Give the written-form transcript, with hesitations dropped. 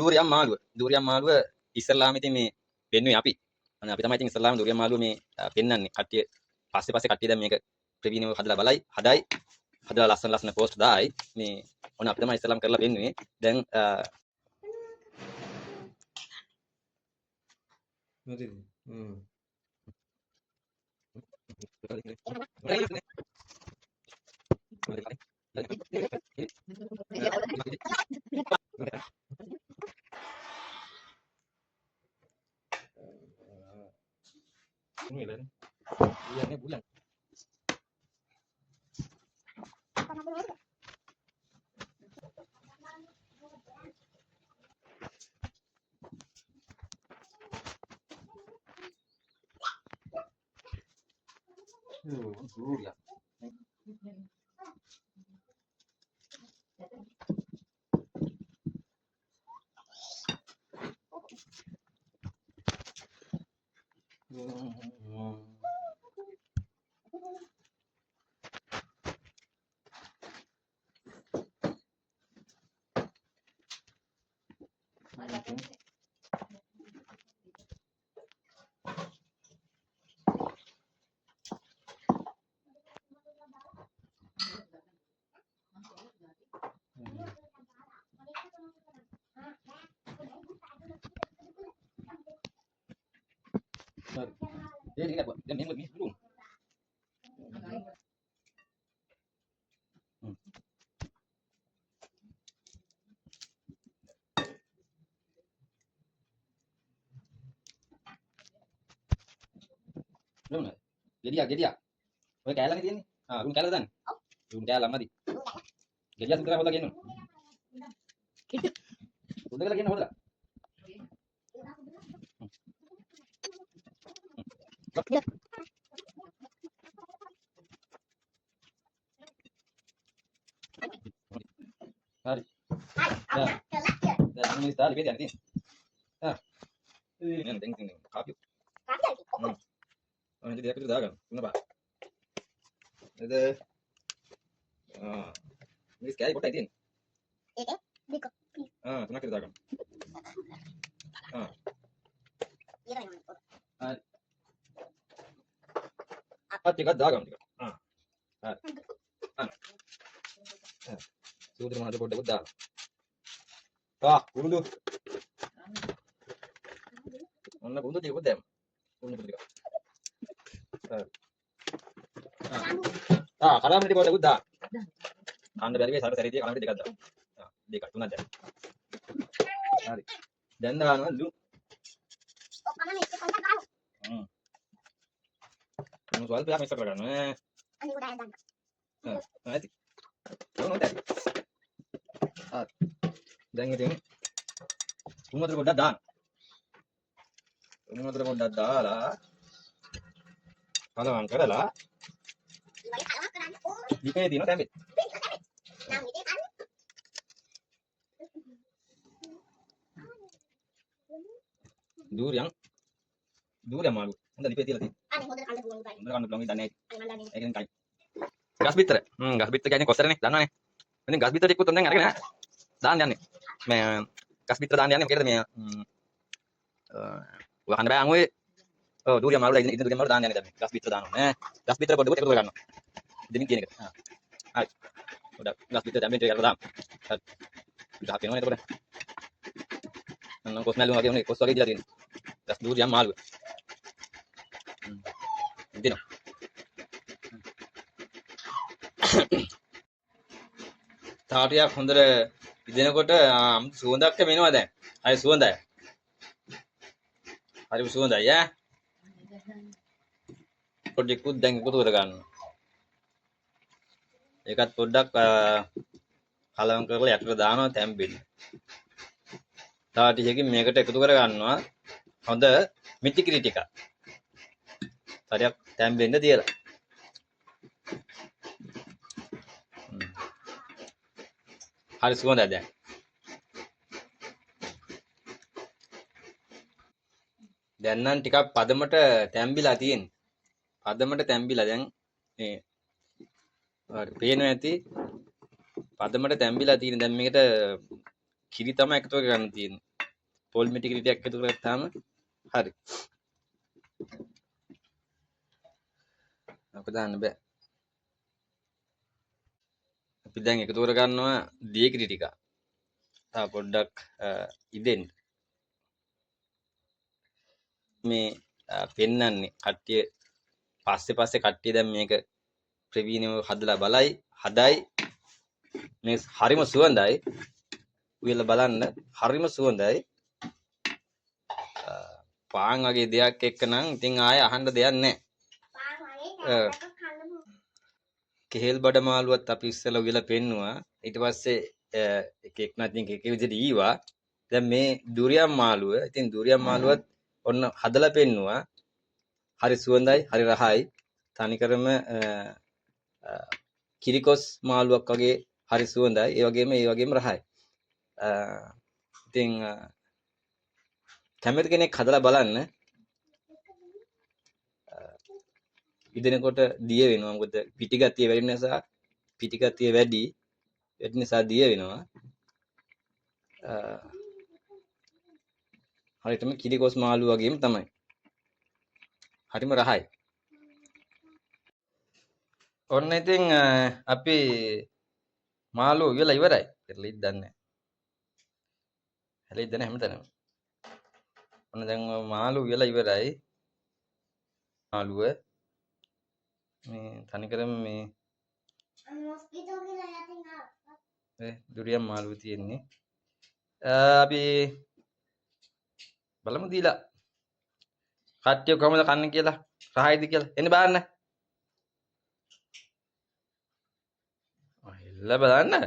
දූරියම් මාළුව ඉස්සල්ලාම ඉතින් මේ පෙන්නුවේ අපි. අනේ අපි තමයි ඉතින් ඉස්සල්ලාම දූරියම් මාළුව මේ පෙන්වන්නේ. කට්ටිය පස්සේ කට්ටිය දැන් මේක ප්‍රවීණව හදලා බලයි, හදලා ලස්සන පෝස්ට් දායි. මේ ඔන්න අපි තමයි ඉස්සල්ලාම කරලා පෙන්නුවේ. දැන් මතිද bulan. Ya. Dia buat dia main lebih belum. Belum nggak? Jadi ya. Oke kailan ini. Ah, belum kailan dan. Belum kailan mati. Jadi ya segera lagi nu. Udah lagi nu udah. Hari. Ya, ini tadi beda nanti. Ah. Ini ting. Kapi. Oh, nanti dia itu dagang. Kenapa? Itu ini sekali kota ini. Kena kita dagang. Apa tiga dagang tiga. Sudah mana coba dah. Kundu. Mana kundu dia kodem. Kundu tiga. Kalau nanti buat udah. Anda beri satu seri dia kalau nanti tiga dah. Dia kat tuna dah. Hari. Dan dah lu. Soal tu apa misal kan? Nanti. Nanti. Dan ini. Semua terus dah. Semua terus dah lah. Kalau angker lah. Dikene tino tempe. Durian malu. Anda dipeti lagi. Anda belum kita naik. Naik kai. Gas bitter. Gas bitter kayaknya koster nih, dana nih. Ini gas bitter ikut tendeng harga nih. Dan nih. Me gas bitter dan nih kira nih. Wah kan bang we. Oh, durian malu lagi itu durian malu dan nih tapi. Gas bitter dan. Gas bitter buat ikut kan. Demikian gitu. Udah gas bitter dan bitter kan. Udah hapin mana itu udah. Nang kos melu lagi nih, kos lagi jadi. Gas durian malu. Hindi no. තාටියක් හොඳට ඉදෙනකොට සුවඳක් එනවා දැන්. හරි සුවඳයි. හරි සුවඳයි ඈ. පොඩ්ඩක් දැන් එකතු කර ගන්න. ඒකත් පොඩ්ඩක් කලවම් කරලා යටට දානවා තැම්බෙන්න. තාටියකින් මේකට එකතු කර ගන්නවා හොඳ මිටිකිරි ටික. තාටියක් තැම්බෙන්න තියලා. හරි සුවඳයි දැන්. දැන් නම් ටිකක් පදමට තැම්බිලා තියෙන්නේ. පදමට තැම්බිලා දැන් මේ හරි පේනවා ඇති. පදමට තැම්බිලා තියෙන දැන් මේකට කිරි තමයි එකතු කරගන්න තියෙන්නේ. පොල් මිටි කිරි ටිකක් එකතු කරගත්තාම හරි. අපිට දාන්න බෑ. අපි දැන් එකතු කර ගන්නවා දිය කිරි ටික. තා පොඩ්ඩක් ඉදෙන්න. මේ පෙන්නන්නේ කට්ටිය පස්සේ කට්ටිය දැන් මේක ප්‍රවීණව හදලා බලයි හදයි මේ හරිම සුවඳයි උයලා බලන්න හරිම සුවඳයි පාන් වගේ දෙයක් එක්ක නම් ඉතින් ආයෙ අහන්න දෙයක් නැහැ කෙහෙල් බඩ මාළුවත් අපි ඉස්සෙල්ලා උයලා පෙන්නුවා ඊට පස්සේ එක එක නැත්නම් එක විදිහට ඊවා දැන් මේ දුරියන් මාළුව ඉතින් දුරියන් මාළුවත් ඔන්න හදලා පෙන්නුවා හරි සුවඳයි හරි රහයි තනිකරම කිරිකොස් මාළුවක් වගේ හරි සුවඳයි ඒ වගේම රහයි ඉතින් කැමති කෙනෙක් හදලා බලන්න ඉදෙනකොට දිය වෙනවා මොකද පිටි ගතිය වැඩි නිසා දිය වෙනවා හරියටම කිරිකොස් මාළු වගේම තමයි හරිම රහයි ඔන්න ඉතින් අපි මාළු ඉවලා ඉවරයි පෙරලිත් දන්නේ හැලෙයිද නැහැ හැමතැනම ඔන්න දැන් මාළු ඉවලා ඉවරයි මාළුව මේ තනිකරම මේ දුරියන් මාළුව තියෙන්නේ අපි බලමු දීලා කට්ටිය කොහමද කන්නේ කියලා රහයිද කියලා එන්න බලන්න එල්ල බලන්න